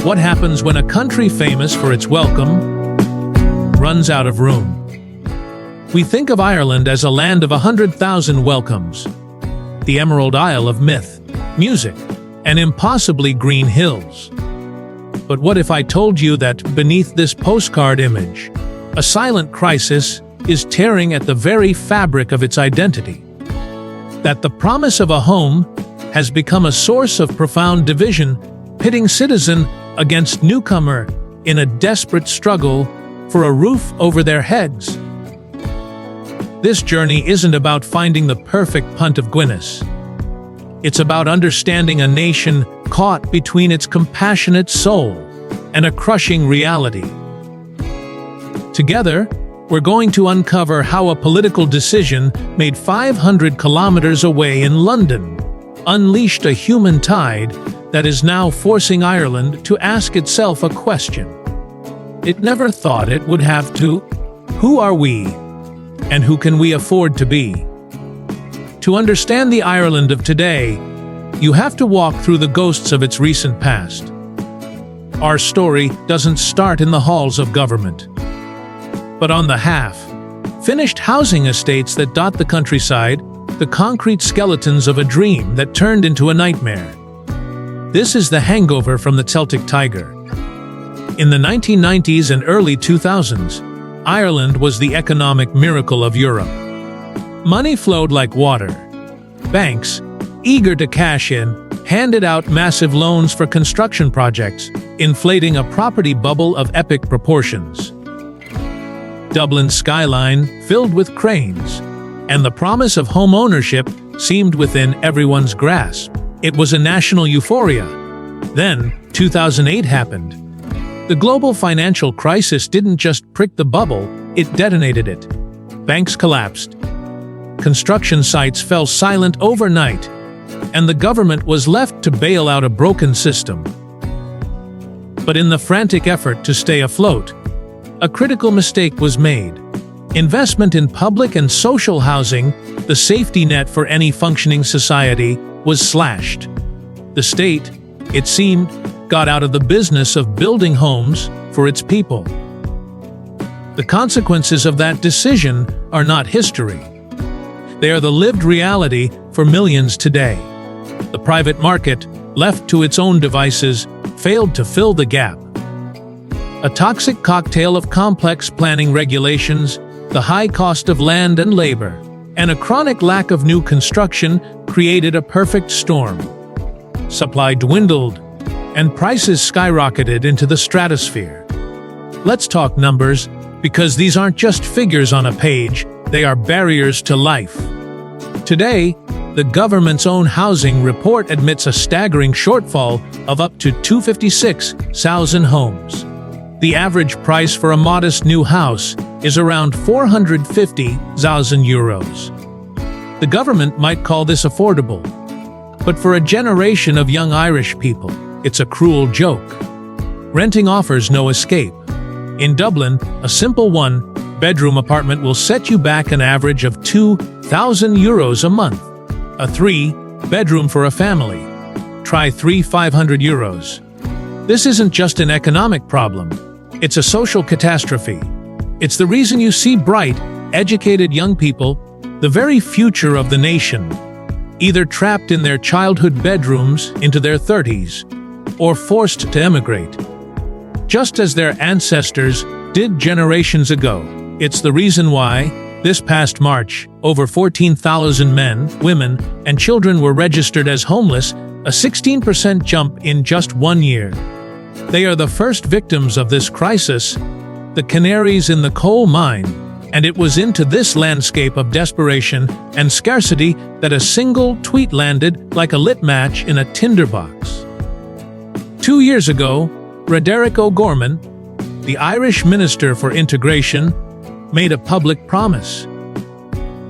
What happens when a country famous for its welcome runs out of room? We think of Ireland as a land of 100,000 welcomes, the Emerald Isle of myth, music, and impossibly green hills. But what if I told you that beneath this postcard image, a silent crisis is tearing at the very fabric of its identity? That the promise of a home has become a source of profound division, pitting citizen against newcomer in a desperate struggle for a roof over their heads. This journey isn't about finding the perfect punt of Guinness. It's about understanding a nation caught between its compassionate soul and a crushing reality. Together, we're going to uncover how a political decision made 500 kilometers away in London unleashed a human tide that is now forcing Ireland to ask itself a question it never thought it would have to. Who are we? And who can we afford to be? To understand the Ireland of today, you have to walk through the ghosts of its recent past. Our story doesn't start in the halls of government, but on the half-finished housing estates that dot the countryside, the concrete skeletons of a dream that turned into a nightmare. This is the hangover from the Celtic Tiger. In the 1990s and early 2000s, Ireland was the economic miracle of Europe. Money flowed like water. Banks, eager to cash in, handed out massive loans for construction projects, inflating a property bubble of epic proportions. Dublin's skyline filled with cranes, and the promise of home ownership seemed within everyone's grasp. It was a national euphoria. Then, 2008 happened. The global financial crisis didn't just prick the bubble, it detonated it. Banks collapsed. Construction sites fell silent overnight, and the government was left to bail out a broken system. But in the frantic effort to stay afloat, a critical mistake was made. Investment in public and social housing, the safety net for any functioning society, was slashed. The state, it seemed, got out of the business of building homes for its people. The consequences of that decision are not history. They are the lived reality for millions today. The private market, left to its own devices, failed to fill the gap. A toxic cocktail of complex planning regulations, the high cost of land and labor, and a chronic lack of new construction created a perfect storm. Supply dwindled, and prices skyrocketed into the stratosphere. Let's talk numbers, because these aren't just figures on a page, they are barriers to life. Today, the government's own housing report admits a staggering shortfall of up to 256,000 homes. The average price for a modest new house is around €450,000. The government might call this affordable, but for a generation of young Irish people, it's a cruel joke. Renting offers no escape. In Dublin, a simple one-bedroom apartment will set you back an average of €2,000 a month. A 3-bedroom for a family. Try €3,500. This isn't just an economic problem. It's a social catastrophe. It's the reason you see bright, educated young people, the very future of the nation, either trapped in their childhood bedrooms into their 30s, or forced to emigrate. Just as their ancestors did generations ago. It's the reason why, this past March, over 14,000 men, women, and children were registered as homeless, a 16% jump in just 1 year. They are the first victims of this crisis, the canaries in the coal mine, and it was into this landscape of desperation and scarcity that a single tweet landed like a lit match in a tinderbox. 2 years ago, Roderic O'Gorman, the Irish Minister for Integration, made a public promise.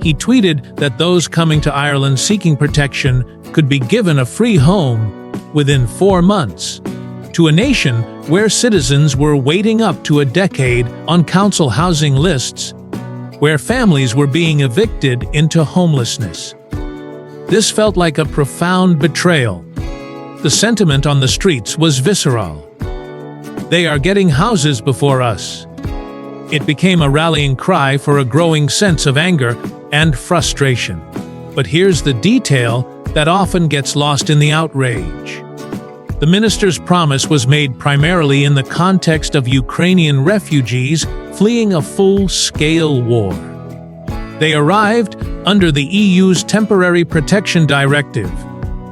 He tweeted that those coming to Ireland seeking protection could be given a free home within 4 months, to a nation where citizens were waiting up to a decade on council housing lists, where families were being evicted into homelessness. This felt like a profound betrayal. The sentiment on the streets was visceral. "They are getting houses before us." It became a rallying cry for a growing sense of anger and frustration. But here's the detail that often gets lost in the outrage. The minister's promise was made primarily in the context of Ukrainian refugees fleeing a full-scale war. They arrived under the EU's Temporary Protection Directive,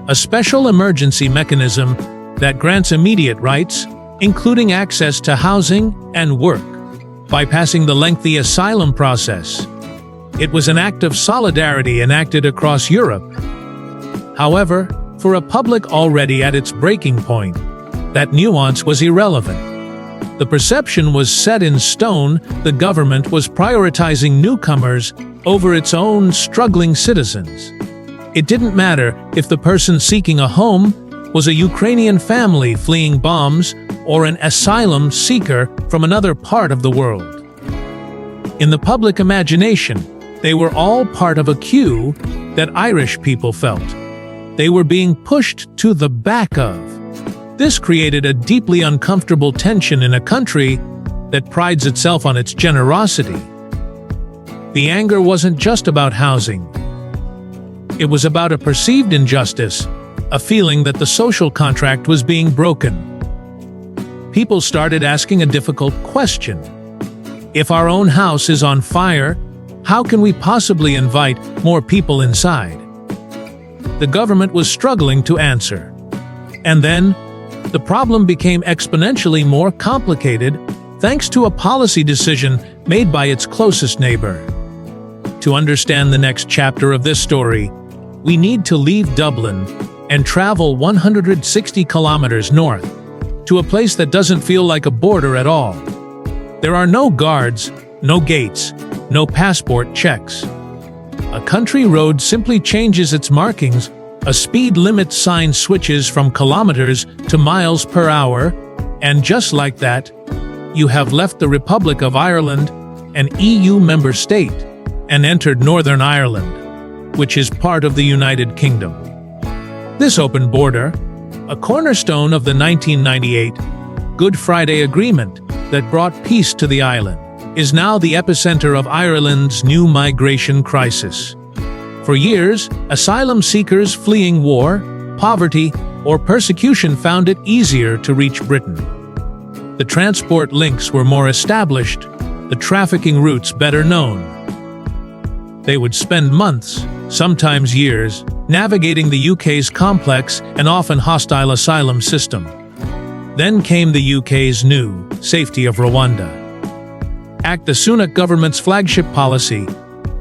a special emergency mechanism that grants immediate rights, including access to housing and work, bypassing the lengthy asylum process. It was an act of solidarity enacted across Europe. However, for a public already at its breaking point, that nuance was irrelevant. The perception was set in stone. The government was prioritizing newcomers over its own struggling citizens. It didn't matter if the person seeking a home was a Ukrainian family fleeing bombs or an asylum seeker from another part of the world. In the public imagination, they were all part of a queue that Irish people felt they were being pushed to the back of. This created a deeply uncomfortable tension in a country that prides itself on its generosity. The anger wasn't just about housing. It was about a perceived injustice, a feeling that the social contract was being broken. People started asking a difficult question. If our own house is on fire, how can we possibly invite more people inside? The government was struggling to answer. And then, the problem became exponentially more complicated thanks to a policy decision made by its closest neighbor. To understand the next chapter of this story, we need to leave Dublin and travel 160 kilometers north to a place that doesn't feel like a border at all. There are no guards, no gates, no passport checks. A country road simply changes its markings. A speed limit sign switches from kilometers to miles per hour, and just like that, you have left the Republic of Ireland, an EU member state, and entered Northern Ireland, which is part of the United Kingdom. This open border, a cornerstone of the 1998 Good Friday Agreement that brought peace to the island, is now the epicenter of Ireland's new migration crisis. For years, asylum seekers fleeing war, poverty, or persecution found it easier to reach Britain. The transport links were more established, the trafficking routes better known. They would spend months, sometimes years, navigating the UK's complex and often hostile asylum system. Then came the UK's new Safety of Rwanda Act, the Sunak government's flagship policy,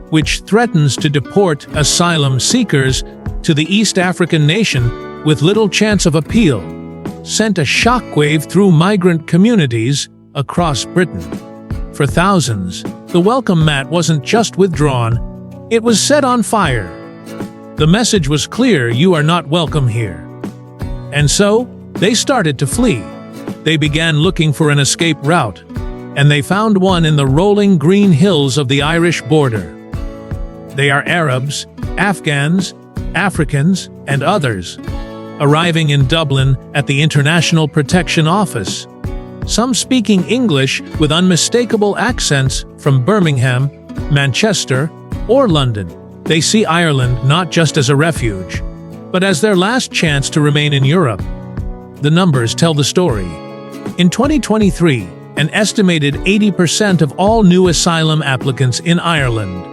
which threatens to deport asylum seekers to the East African nation with little chance of appeal, sent a shockwave through migrant communities across Britain. For thousands, the welcome mat wasn't just withdrawn, it was set on fire. The message was clear: you are not welcome here. And so, they started to flee. They began looking for an escape route, and they found one in the rolling green hills of the Irish border. They are Arabs, Afghans, Africans, and others, arriving in Dublin at the International Protection Office. Some speaking English with unmistakable accents from Birmingham, Manchester, or London. They see Ireland not just as a refuge, but as their last chance to remain in Europe. The numbers tell the story. In 2023, an estimated 80% of all new asylum applicants in Ireland,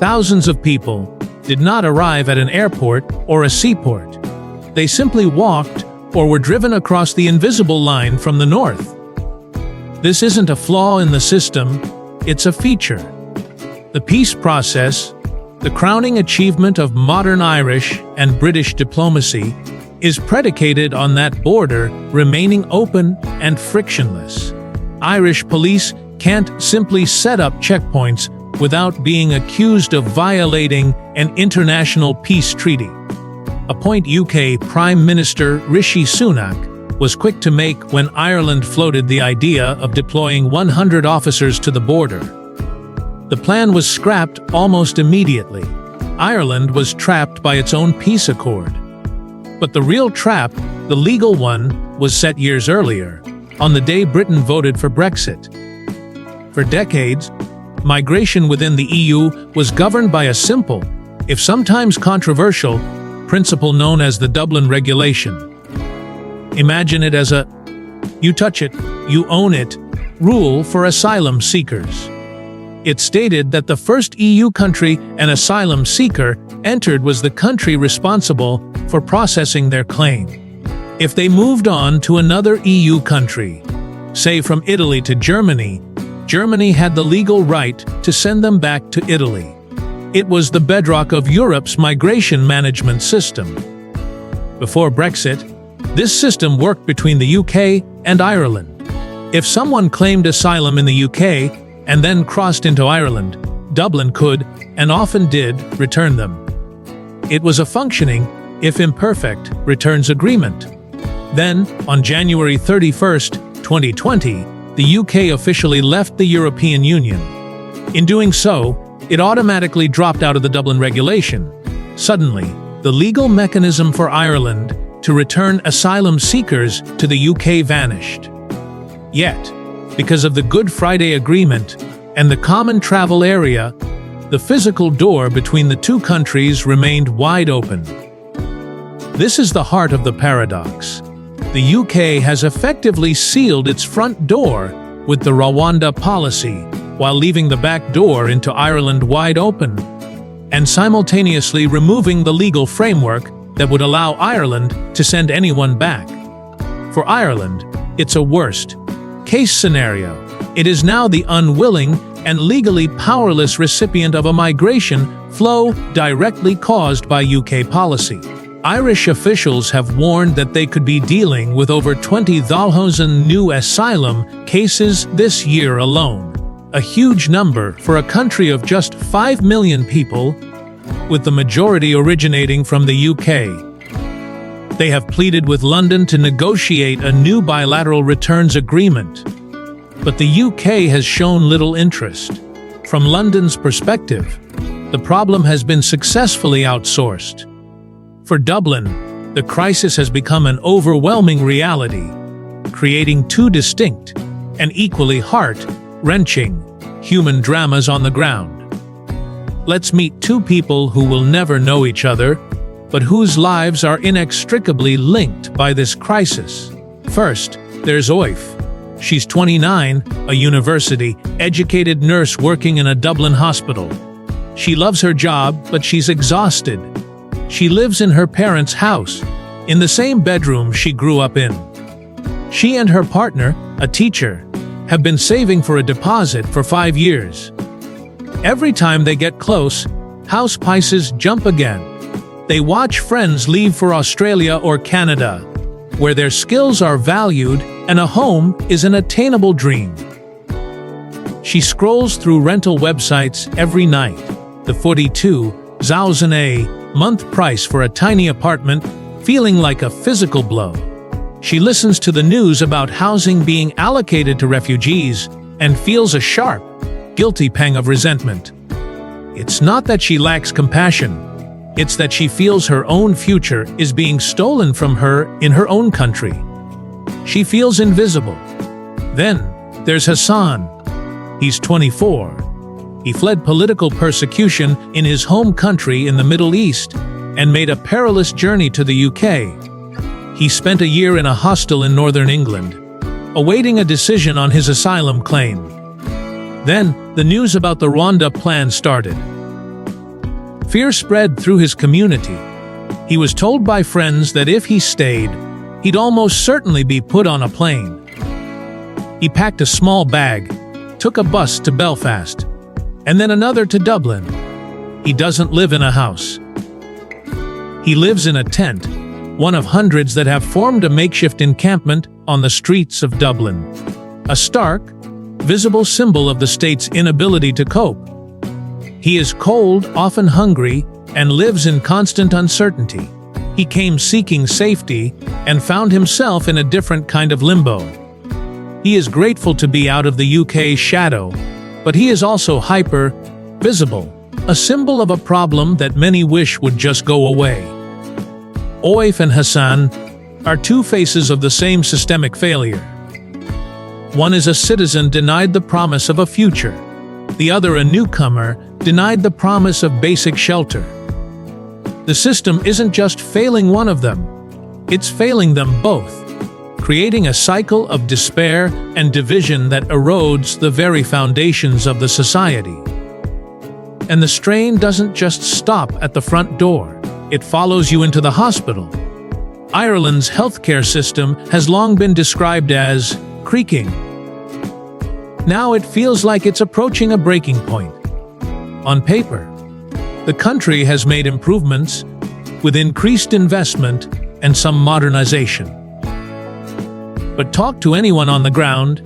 thousands of people, did not arrive at an airport or a seaport. They simply walked or were driven across the invisible line from the north. This isn't a flaw in the system, it's a feature. The peace process, the crowning achievement of modern Irish and British diplomacy, is predicated on that border remaining open and frictionless. Irish police can't simply set up checkpoints without being accused of violating an international peace treaty. A point UK Prime Minister Rishi Sunak was quick to make when Ireland floated the idea of deploying 100 officers to the border. The plan was scrapped almost immediately. Ireland was trapped by its own peace accord. But the real trap, the legal one, was set years earlier. on the day Britain voted for Brexit. For decades, migration within the EU was governed by a simple, if sometimes controversial, principle known as the Dublin Regulation. Imagine it as a "you touch it, you own it" rule for asylum seekers. It stated that the first EU country an asylum seeker entered was the country responsible for processing their claim. If they moved on to another EU country, say from Italy to Germany, Germany had the legal right to send them back to Italy. It was the bedrock of Europe's migration management system. Before Brexit, this system worked between the UK and Ireland. If someone claimed asylum in the UK and then crossed into Ireland, Dublin could, and often did, return them. It was a functioning, if imperfect, returns agreement. Then, on January 31st, 2020, the UK officially left the European Union. In doing so, it automatically dropped out of the Dublin Regulation. Suddenly, the legal mechanism for Ireland to return asylum seekers to the UK vanished. Yet, because of the Good Friday Agreement and the common travel area, the physical door between the two countries remained wide open. This is the heart of the paradox. The UK has effectively sealed its front door with the Rwanda policy, while leaving the back door into Ireland wide open, and simultaneously removing the legal framework that would allow Ireland to send anyone back. For Ireland, it's a worst-case scenario. It is now the unwilling and legally powerless recipient of a migration flow directly caused by UK policy. Irish officials have warned that they could be dealing with over 20,000 new asylum cases this year alone, a huge number for a country of just 5 million people, with the majority originating from the UK. They have pleaded with London to negotiate a new bilateral returns agreement, but the UK has shown little interest. From London's perspective, the problem has been successfully outsourced. For Dublin, the crisis has become an overwhelming reality, creating two distinct and equally heart-wrenching human dramas on the ground. Let's meet two people who will never know each other, but whose lives are inextricably linked by this crisis. First, there's Oif. She's 29, a university-educated nurse working in a Dublin hospital. She loves her job, but she's exhausted. She lives in her parents' house, in the same bedroom she grew up in. She and her partner, a teacher, have been saving for a deposit for 5 years. Every time they get close, house prices jump again. They watch friends leave for Australia or Canada, where their skills are valued and a home is an attainable dream. She scrolls through rental websites every night. The 42,000 a month price for a tiny apartment, feeling like a physical blow. She listens to the news about housing being allocated to refugees and feels a sharp, guilty pang of resentment. It's not that she lacks compassion. It's that she feels her own future is being stolen from her in her own country. She feels invisible. Then, there's Hassan. He's 24. He fled political persecution in his home country in the Middle East and made a perilous journey to the UK. He spent a year in a hostel in northern England, awaiting a decision on his asylum claim. Then, the news about the Rwanda plan started. Fear spread through his community. He was told by friends that if he stayed, he'd almost certainly be put on a plane. He packed a small bag, took a bus to Belfast, and then another to Dublin. He doesn't live in a house. He lives in a tent, one of hundreds that have formed a makeshift encampment on the streets of Dublin. A stark, visible symbol of the state's inability to cope. He is cold, often hungry, and lives in constant uncertainty. He came seeking safety and found himself in a different kind of limbo. He is grateful to be out of the UK's shadow, but he is also hyper-visible, a symbol of a problem that many wish would just go away. Oif and Hassan are two faces of the same systemic failure. One is a citizen denied the promise of a future. The other, a newcomer, denied the promise of basic shelter. The system isn't just failing one of them, it's failing them both, creating a cycle of despair and division that erodes the very foundations of the society. And the strain doesn't just stop at the front door, it follows you into the hospital. Ireland's healthcare system has long been described as creaking. Now it feels like it's approaching a breaking point. On paper, the country has made improvements with increased investment and some modernization. But talk to anyone on the ground,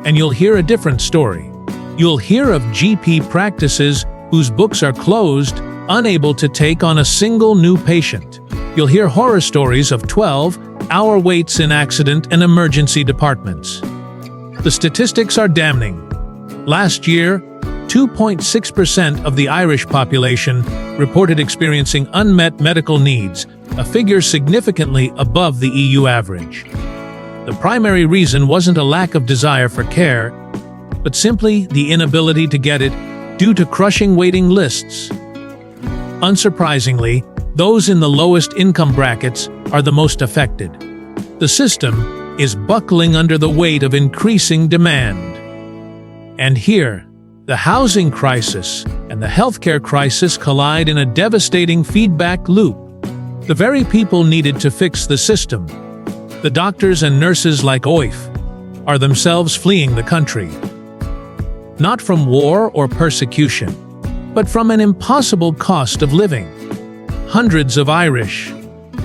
and you'll hear a different story. You'll hear of GP practices whose books are closed, unable to take on a single new patient. You'll hear horror stories of 12-hour waits in accident and emergency departments. The statistics are damning. Last year, 2.6% of the Irish population reported experiencing unmet medical needs, a figure significantly above the EU average. The primary reason wasn't a lack of desire for care, but simply the inability to get it due to crushing waiting lists. Unsurprisingly, those in the lowest income brackets are the most affected. The system is buckling under the weight of increasing demand. And here, the housing crisis and the healthcare crisis collide in a devastating feedback loop. The very people needed to fix the system, the doctors and nurses like OIF, are themselves fleeing the country. Not from war or persecution, but from an impossible cost of living. Hundreds of Irish,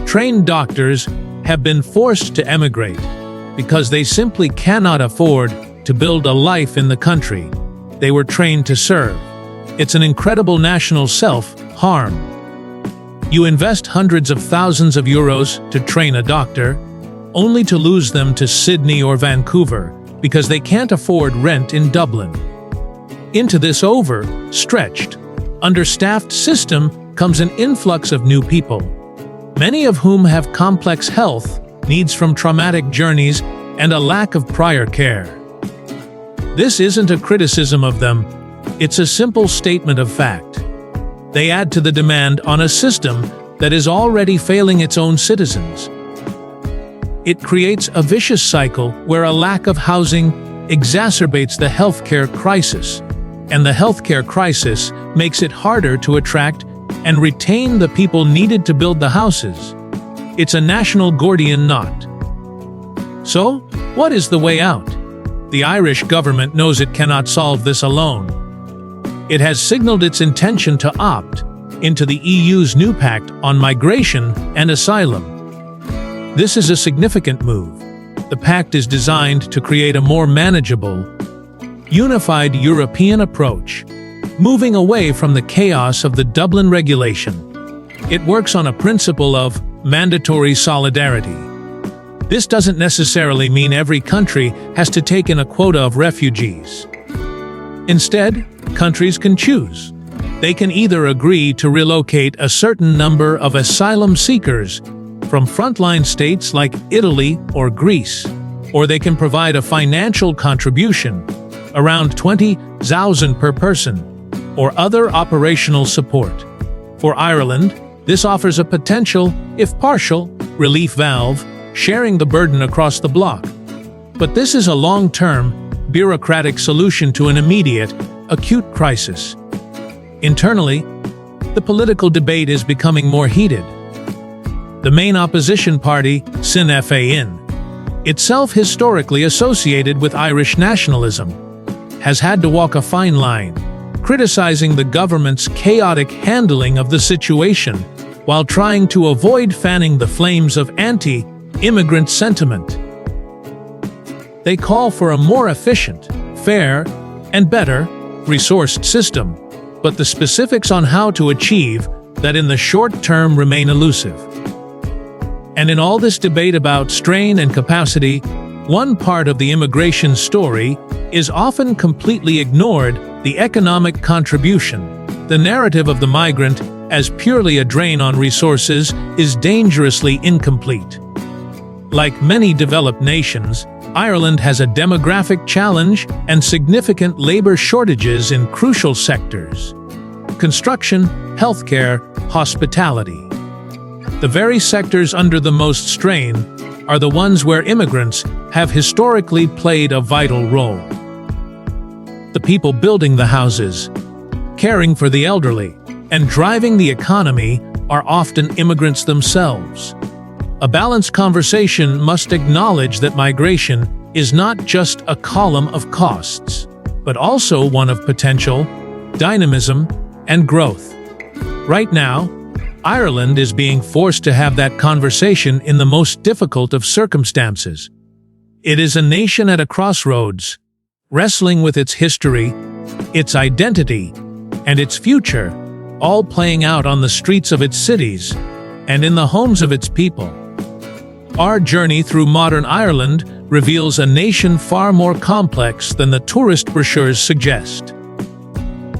trained doctors have been forced to emigrate because they simply cannot afford to build a life in the country they were trained to serve. It's an incredible national self-harm. You invest hundreds of thousands of euros to train a doctor, only to lose them to Sydney or Vancouver because they can't afford rent in Dublin. Into this overstretched, understaffed system comes an influx of new people, many of whom have complex health needs from traumatic journeys and a lack of prior care. This isn't a criticism of them, it's a simple statement of fact. They add to the demand on a system that is already failing its own citizens. It creates a vicious cycle where a lack of housing exacerbates the healthcare crisis, and the healthcare crisis makes it harder to attract and retain the people needed to build the houses. It's a national Gordian knot. So, what is the way out? The Irish government knows it cannot solve this alone. It has signaled its intention to opt into the EU's new pact on migration and asylum. This is a significant move. The pact is designed to create a more manageable, unified European approach, moving away from the chaos of the Dublin Regulation. It works on a principle of mandatory solidarity. This doesn't necessarily mean every country has to take in a quota of refugees. Instead, countries can choose. They can either agree to relocate a certain number of asylum seekers from frontline states like Italy or Greece, or they can provide a financial contribution, around 20,000 per person, or other operational support. For Ireland, this offers a potential, if partial, relief valve, sharing the burden across the bloc. But this is a long-term, bureaucratic solution to an immediate, acute crisis. Internally, the political debate is becoming more heated. The main opposition party, Sinn Féin, itself historically associated with Irish nationalism, has had to walk a fine line, criticizing the government's chaotic handling of the situation while trying to avoid fanning the flames of anti-immigrant sentiment. They call for a more efficient, fair, and better resourced system, but the specifics on how to achieve that in the short term remain elusive. And in all this debate about strain and capacity, one part of the immigration story is often completely ignored: the economic contribution. The narrative of the migrant as purely a drain on resources is dangerously incomplete. Like many developed nations, Ireland has a demographic challenge and significant labor shortages in crucial sectors: construction, healthcare, hospitality. The very sectors under the most strain are the ones where immigrants have historically played a vital role. The people building the houses, caring for the elderly, and driving the economy are often immigrants themselves. A balanced conversation must acknowledge that migration is not just a column of costs, but also one of potential, dynamism, and growth. Right now, Ireland is being forced to have that conversation in the most difficult of circumstances. It is a nation at a crossroads, wrestling with its history, its identity, and its future, all playing out on the streets of its cities and in the homes of its people. Our journey through modern Ireland reveals a nation far more complex than the tourist brochures suggest.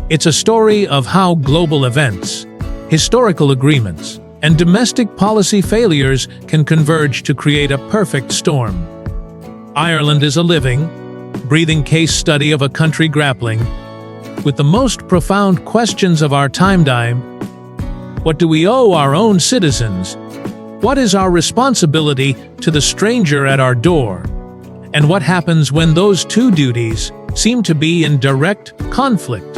It's a story of how global events, historical agreements, and domestic policy failures can converge to create a perfect storm. Ireland is a living, breathing case study of a country grappling with the most profound questions of our time. What do we owe our own citizens? What is our responsibility to the stranger at our door? And what happens when those two duties seem to be in direct conflict?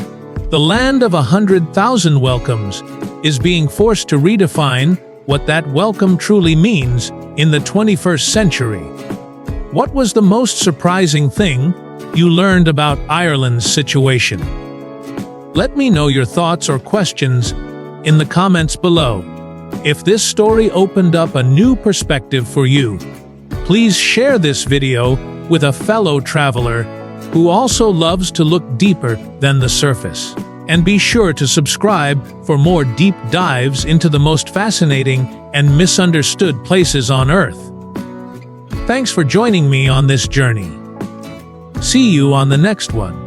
The land of 100,000 welcomes is being forced to redefine what that welcome truly means in the 21st century. What was the most surprising thing you learned about Ireland's situation? Let me know your thoughts or questions in the comments below. If this story opened up a new perspective for you, please share this video with a fellow traveler who also loves to look deeper than the surface. And be sure to subscribe for more deep dives into the most fascinating and misunderstood places on Earth. Thanks for joining me on this journey. See you on the next one.